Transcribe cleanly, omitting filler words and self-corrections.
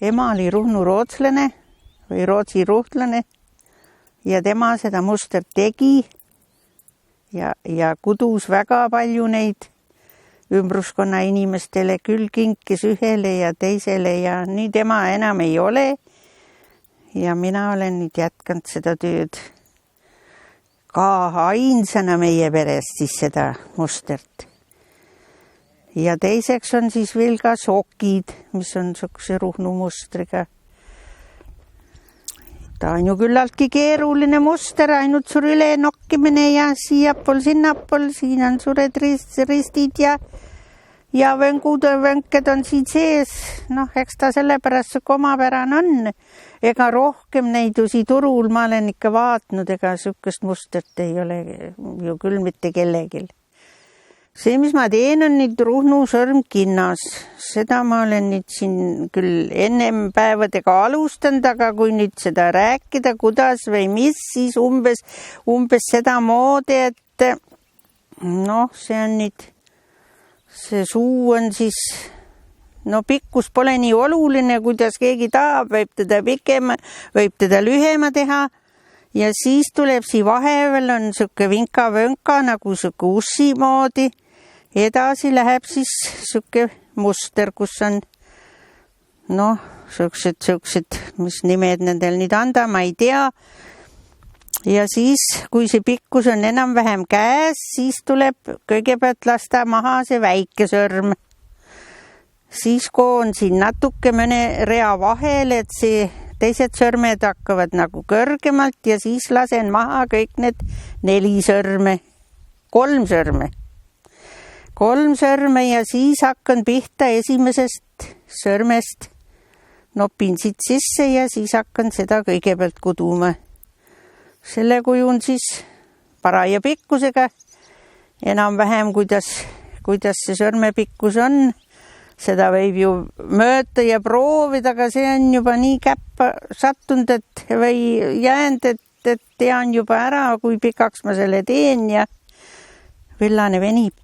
ema oli Ruhnu rootslane või Rootsi ruhtlane ja tema seda mustert tegi ja kudus väga palju neid ümbruskonna inimestele, küll kinkis ühele ja teisele ja nii tema enam ei ole. Ja mina olen nüüd jätkanud seda tööd ka ainsana meie perest siis seda mustert. Ja teiseks on siis veel ka sokid, mis on sukse Ruhnu mustriga. Ta on ju küllaltki keeruline muster, ainult sur üle nokkimine ja siiapool, sinnapool, siin on suured ristid ja vönked on siin sees. Noh, eks ta sellepärast omapärane on. Ega rohkem neid usi turul ma olen ikka vaatnud, ega sukest mustert ei ole ju küll mitte kellegil. See, mis ma teen, on nüüd Ruhnu sõrmkinnas. Seda ma olen nüüd siin küll ennem päevadega alustanud, aga kui nüüd seda rääkida, kuidas või mis, siis umbes seda moodi, et noh, see on nüüd, see suu on siis, no pikkus pole nii oluline, kuidas keegi tahab, võib teda pikema, võib teda lühema teha. Ja siis tuleb siin vahevel on suke vinka-vönka nagu suke ussi moodi. Edasi läheb siis suke muster, kus on noh, suksed, mis nimed nendel nüüd anda, ma ei tea. Ja siis, kui see pikkus on enam-vähem käes, siis tuleb kõigepealt lasta maha see väike sõrm. Siis koon siin natuke mõne rea vahel, et see teised sõrmed hakkavad nagu kõrgemalt ja siis lasen maha kõik need 4 sõrme, 3 sõrme. 3 sõrme ja siis hakkan pihta esimesest sõrmest. Nopin siit sisse ja siis hakkan seda kõigepealt kuduma. Selle kujun siis paraja pikkusega. Enam-vähem kuidas see sõrmepikkus on. Seda võib ju mööda ja proovida, aga see on juba nii käppa sattunud, või jäänud, et tean juba ära, kui pikaks ma selle teen ja villane venib.